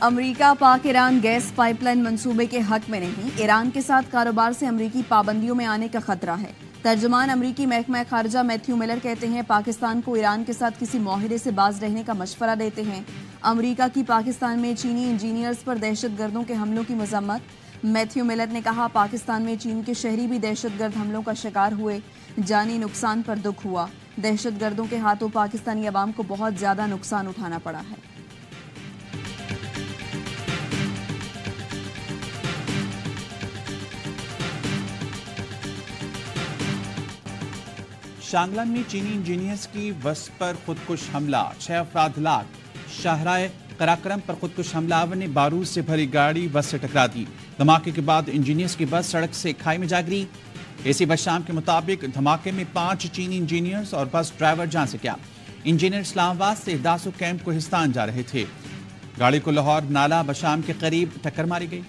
امریکہ پاک Iran gas pipe line منصوبے کے حق میں نہیں، ایران کے ساتھ کاروبار سے امریکی پابندیوں میں آنے کا خطرہ ہے۔ ترجمان امریکی محکمہ خارجہ میتھیو ملر کہتے ہیں پاکستان کو ایران کے ساتھ کسی معاہدے سے باز رہنے کا مشورہ دیتے ہیں۔ امریکہ کی پاکستان میں چینی انجینئرز پر دہشت گردوں کے حملوں کی مذمت۔ میتھیو ملر نے کہا پاکستان میں چین کے شہری بھی دہشت گرد حملوں کا شکار ہوئے، جانی نقصان پر دکھ ہوا۔ دہشت گردوں کے ہاتھوں پاکستانی عوام کو بہت زیادہ نقصان اٹھانا پڑا ہے۔ شانگلن میں چینی انجینئرز کی بس پر خودکش حملہ، 6 افراد ہلاک۔ شاہراہ قراقرم پر خودکش حملہ آور نے بارود سے بھری گاڑی بس سے ٹکرا دی۔ دھماکے کے بعد انجینئرز کی بس سڑک سے کھائی میں جا گری۔ اے سی بس شام کے مطابق دھماکے میں 5 چینی انجینئرز اور بس ڈرائیور جان سے گیا۔ انجینئر اسلام آباد سے داسو کیمپ کوہستان جا رہے تھے۔ گاڑی کو لاہور نالہ بشام کے قریب ٹکر ماری گئی۔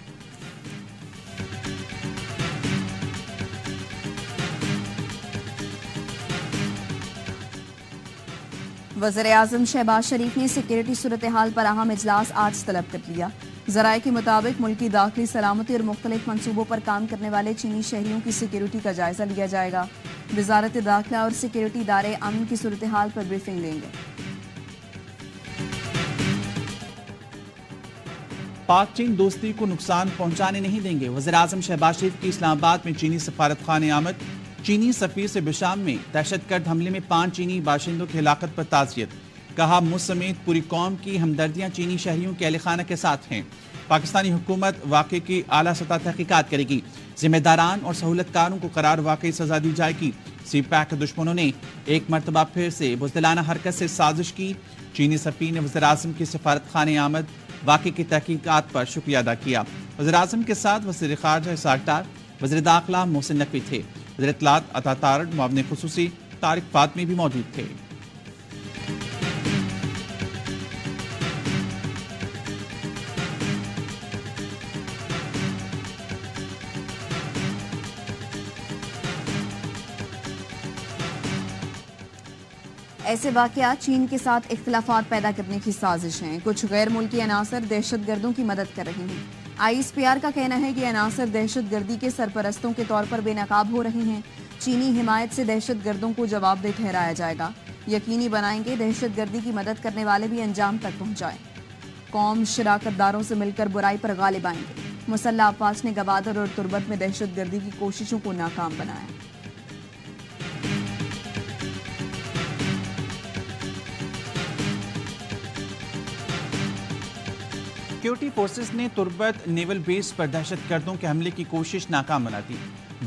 وزیراعظم شہباز شریف نے سیکورٹی صورتحال پر اہم اجلاس آج طلب کر لیا۔ ذرائع کے مطابق ملکی داخلی سلامتی اور مختلف منصوبوں پر کام کرنے والے چینی شہریوں کی سیکورٹی کا جائزہ لیا جائے گا۔ وزارت داخلہ اور سیکورٹی ادارے امن کی صورتحال پر بریفنگ دیں گے۔ پاک چین دوستی کو نقصان پہنچانے نہیں دیں گے۔ وزیراعظم شہباز شریف کی اسلام آباد میں چینی سفارت خانے آمد۔ چینی سفیر سے بشام میں دہشت گرد حملے میں 5 چینی باشندوں کی ہلاکت پر تعزیت۔ کہا مجھ سمیت پوری قوم کی ہمدردیاں چینی شہریوں کے اہل خانہ کے ساتھ ہیں۔ پاکستانی حکومت واقعے کی اعلیٰ سطح تحقیقات کرے گی۔ ذمہ داران اور سہولت کاروں کو قرار واقعی سزا دی جائے گی۔ سی پیک کے دشمنوں نے ایک مرتبہ پھر سے بزدلانہ حرکت سے سازش کی۔ چینی سفیر نے وزیراعظم کی سفارت خانے آمد واقعے کی تحقیقات پر شکریہ ادا کیا۔ وزیراعظم کے ساتھ وزیر خارجہ اسحاق ڈار، وزیر داخلہ محسن نقوی تھے۔ وزیر اطلاعات عطا تارڑ، معاون خصوصی طارق فاطمی بھی موجود تھے۔ ایسے واقعات چین کے ساتھ اختلافات پیدا کرنے کی سازش ہیں۔ کچھ غیر ملکی عناصر دہشت گردوں کی مدد کر رہے ہیں۔ آئی ایس پی آر کا کہنا ہے کہ عناصر دہشت گردی کے سرپرستوں کے طور پر بے نقاب ہو رہے ہیں۔ چینی حمایت سے دہشت گردوں کو جواب دہ ٹھہرایا جائے گا۔ یقینی بنائیں گے دہشت گردی کی مدد کرنے والے بھی انجام تک پہنچائیں۔ قوم شراکت داروں سے مل کر برائی پر غالب آئیں گے۔ مسلح افواج نے گوادر اور تربت میں دہشت گردی کی کوششوں کو ناکام بنایا۔ سیکورٹی فورسز نے تربت نیول بیس پر دہشت گردوں کے حملے کی کوشش ناکام بنا دی۔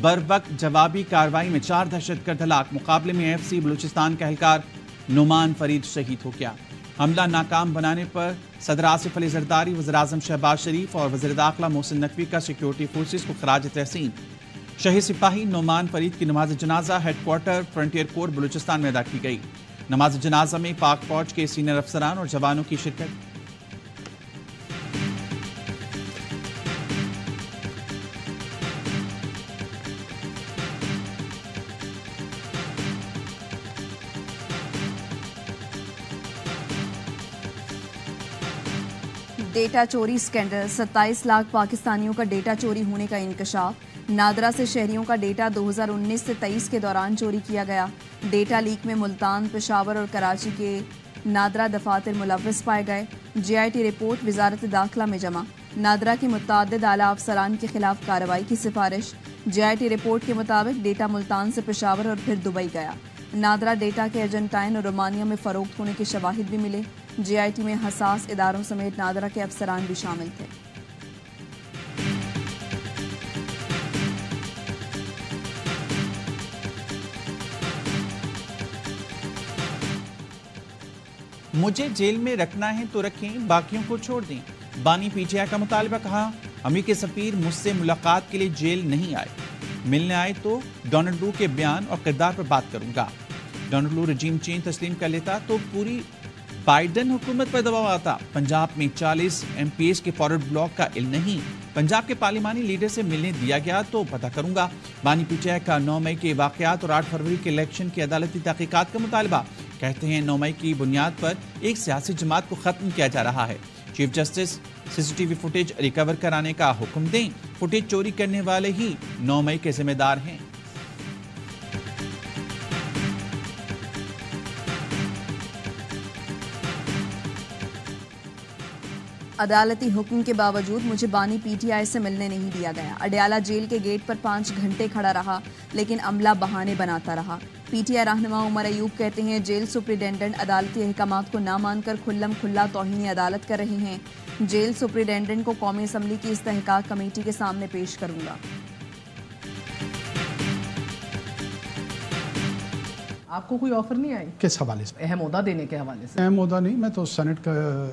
بروقت جوابی کارروائی میں 4 دہشت گرد ہلاک۔ مقابلے میں ایف سی بلوچستان کا اہلکار نعمان فرید شہید ہو گیا۔ حملہ ناکام بنانے پر صدر آصف علی زرداری، وزیراعظم شہباز شریف اور وزیر داخلہ محسن نقوی کا سیکورٹی فورسز کو خراج تحسین۔ شہید سپاہی نعمان فرید کی نماز جنازہ ہیڈ کوارٹر فرنٹیئر کور بلوچستان میں ادا کی گئی۔ نماز جنازہ میں پاک فوج کے سینئر افسران اور جوانوں کی شرکت۔ ڈیٹا چوری سکینڈل، 27 لاکھ پاکستانیوں کا ڈیٹا چوری ہونے کا انکشاف۔ نادرا سے شہریوں کا ڈیٹا 2019 سے 23 کے دوران چوری کیا گیا۔ ڈیٹا لیک میں ملتان، پشاور اور کراچی کے نادرا دفاتر ملوث پائے گئے۔ جے آئی ٹی رپورٹ وزارت داخلہ میں جمع۔ نادرا کے متعدد اعلیٰ افسران کے خلاف کارروائی کی سفارش۔ جے آئی ٹی رپورٹ کے مطابق ڈیٹا ملتان سے پشاور اور پھر دبئی گیا۔ نادرا ڈیٹا کے ارجنٹائن اور رومانیہ میں فروخت ہونے کے شواہد بھی ملے۔ جے آئی ٹی میں حساس اداروں سمیت نادرا کے افسران بھی شامل تھے۔ مجھے جیل میں رکھنا ہے تو رکھیں، باقیوں کو چھوڑ دیں۔ بانی پی ٹی آئی کا مطالبہ۔ کہا امریکی سفیر مجھ سے ملاقات کے لیے جیل نہیں آئے، ملنے آئے تو ڈونلڈ لو کے بیان اور کردار پر بات کروں گا۔ ڈونلڈ لو رجیم چینج تسلیم کر لیتا تو پوری بائیڈن حکومت پر دباؤ آتا۔ پنجاب میں 40 ایم پی ایس کے فارورڈ بلاک کا علم نہیں، پنجاب کے پارلیمانی لیڈر سے ملنے دیا گیا تو پتہ کروں گا۔ بانی پی ٹی آئی کا 9 مئی کے واقعات اور 8 فروری کے الیکشن کی عدالتی تحقیقات کا مطالبہ۔ کہتے ہیں 9 مئی کی بنیاد پر ایک سیاسی جماعت کو ختم کیا جا رہا ہے۔ Chief justice CCTV footage recover کرانے کا حکم دیں، فوٹیج چوری کرنے والے ہی 9 مئی کے ذمہ دار ہیں۔ عدالتی حکم کے باوجود مجھے بانی PTI سے ملنے نہیں دیا گیا۔ اڈیالہ جیل کے گیٹ پر 5 گھنٹے کھڑا رہا، لیکن عملہ بہانے بناتا رہا۔ PTI رہنما عمر ایوب کہتے ہیں جیل سپرنٹینڈنٹ عدالتی احکامات کو نہ مان کر کھلم کھلا توہین عدالت کر رہے ہیں۔ جیل سپرنٹینڈنٹ کو قومی اسمبلی کی استحقاق کمیٹی کے سامنے پیش کروں گا۔ آپ کو کوئی آفر نہیں آئی کس حوالے سے؟ اہم عہدہ دینے کے حوالے سے؟ اہم عہدہ نہیں، میں تو سینٹ کا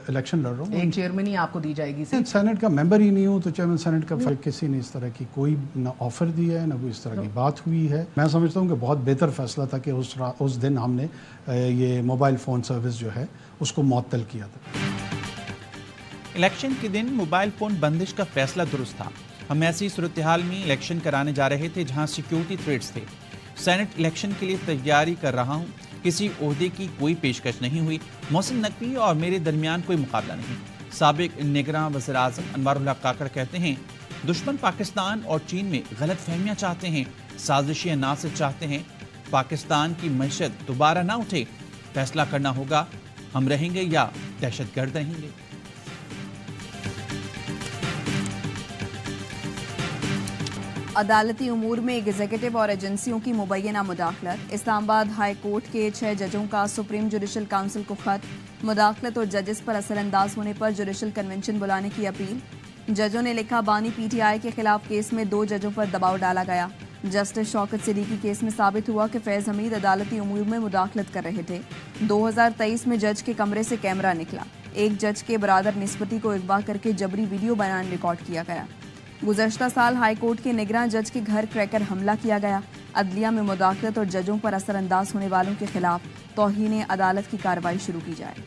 الیکشن لڑ رہا ہوں۔ ایک چیئرمین ہی آپ کو دی جائے گی؟ سینٹ کا ممبر ہی نہیں ہوں تو چیئرمین سینٹ کا کسی نے اس طرح کی کوئی نہ آفر دیا ہے نہ کوئی اس طرح کی بات ہوئی ہے۔ میں سمجھتا ہوں کہ بہت بہتر فیصلہ تھا کہ اس دن ہم نے یہ موبائل فون سروس جو ہے اس کو معطل کیا تھا۔ الیکشن کے دن موبائل فون بندش کا فیصلہ درست تھا۔ ہم ایسی صورتحال میں الیکشن کرانے جا رہے تھے جہاں سیکیورٹی تھریٹس تھے۔ سینٹ الیکشن کے لیے تیاری کر رہا ہوں، کسی عہدے کی کوئی پیشکش نہیں ہوئی۔ محسن نقوی اور میرے درمیان کوئی مقابلہ نہیں۔ سابق نگراں وزیر اعظم انوار اللہ کاکڑ کہتے ہیں دشمن پاکستان اور چین میں غلط فہمیاں چاہتے ہیں، سازشی عناصر چاہتے ہیں پاکستان کی معیشت دوبارہ نہ اٹھے۔ فیصلہ کرنا ہوگا، ہم رہیں گے یا دہشت گرد رہیں گے۔ عدالتی امور میں ایگزیکٹو اور ایجنسیوں کی مبینہ مداخلت۔ اسلام آباد ہائی کورٹ کے 6 ججوں کا سپریم جوڈیشل کونسل کو خط، مداخلت اور ججز پر اثر انداز ہونے پر جوڈیشل کنونشن بلانے کی اپیل۔ ججوں نے لکھا بانی PTI کے خلاف کیس میں 2 ججوں پر دباؤ ڈالا گیا۔ جسٹس شوکت صدیقی کیس میں ثابت ہوا کہ فیض حمید عدالتی امور میں مداخلت کر رہے تھے۔ 2023 میں جج کے کمرے سے کیمرہ نکلا، ایک جج کے برادر نسبتی کو اغوا کر کے جبری ویڈیو بیان ریکارڈ کیا گیا۔ گزشتہ سال ہائی کورٹ کے نگراں جج کے گھر کریکر حملہ کیا گیا۔ عدلیہ میں مداخلت اور ججوں پر اثر انداز ہونے والوں کے خلاف توہین عدالت کی کارروائی شروع کی جائے۔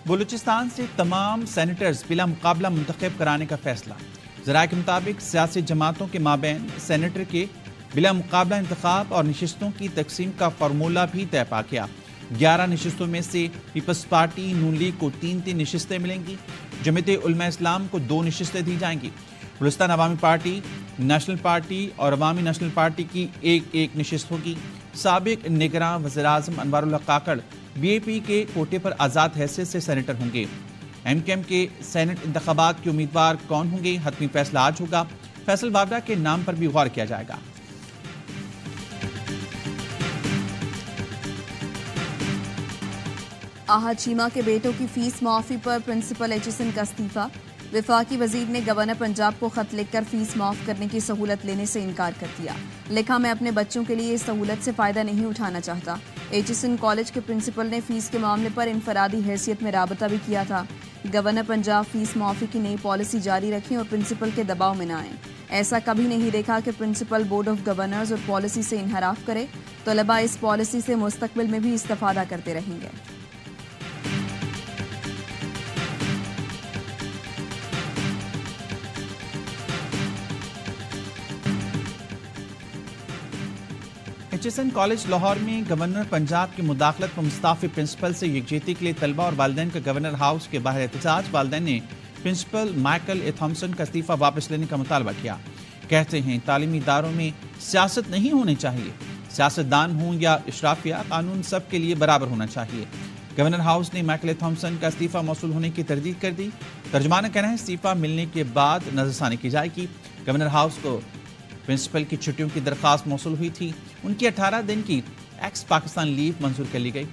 بلوچستان سے تمام سینیٹرز بلا مقابلہ منتخب کرانے کا فیصلہ۔ ذرائع کے مطابق سیاسی جماعتوں کے مابین سینیٹر کے بلا مقابلہ انتخاب اور نشستوں کی تقسیم کا فارمولہ بھی طے پا گیا۔ 11 نشستوں میں سے پیپلز پارٹی نون لیگ کو 3 نشستیں ملیں گی، جمعیت علماء اسلام کو 2 نشستیں دی جائیں گی۔ بلوچستان عوامی پارٹی، نیشنل پارٹی اور عوامی نیشنل پارٹی کی ایک نشست ہوگی۔ سابق نگراں وزیر اعظم انوار اللہ کاکڑ BAP کے کوٹے پر آزاد حیثیت سے سینیٹر ہوں گے۔ MKM کے سینٹ انتخابات کے امیدوار کون ہوں گے، حتمی فیصلہ آج ہوگا۔ فیصل وابڈا کے نام پر بھی غور کیا جائے گا۔ آحد چیمہ کے بیٹوں کی فیس معافی پر پرنسپل ایچسن کا استعفیٰ۔ وفاقی وزیر نے گورنر پنجاب کو خط لکھ کر فیس معاف کرنے کی سہولت لینے سے انکار کر دیا۔ لکھا میں اپنے بچوں کے لیے اس سہولت سے فائدہ نہیں اٹھانا چاہتا۔ ایچسن کالج کے پرنسپل نے فیس کے معاملے پر انفرادی حیثیت میں رابطہ بھی کیا تھا۔ گورنر پنجاب فیس معافی کی نئی پالیسی جاری رکھیں اور پرنسپل کے دباؤ میں نہ آئیں۔ ایسا کبھی نہیں دیکھا کہ پرنسپل بورڈ آف گورنرز اور پالیسی سے انحراف کرے۔ طلباء اس پالیسی سے مستقبل میں بھی استفادہ کرتے رہیں گے۔ ایچسن کالج لاہور میں گورنر پنجاب کی مداخلت پر مستعفی پرنسپل سے یکجہتی کے لیے طلبہ اور والدین کا گورنر ہاؤس کے باہر احتجاج۔ والدین نے پرنسپل مائیکل اے تھامسن کا استعفیٰ واپس لینے کا مطالبہ کیا۔ کہتے ہیں تعلیمی اداروں میں سیاست نہیں ہونی چاہیے، سیاستدان ہوں یا اشرافیہ، قانون سب کے لیے برابر ہونا چاہیے۔ گورنر ہاؤس نے مائیکل اے تھامسن کا استعفیٰ موصول ہونے کی تردید کر دی۔ ترجمان کا کہنا ہے استعفیٰ ملنے کے بعد نظر ثانی کی جائے گی۔ گورنر ہاؤس کو پرنسپل کی چھٹیوں کی درخواست موصول ہوئی تھی، ان کی 18 دن کی ایکس پاکستان لیو منظور کر لی گئی۔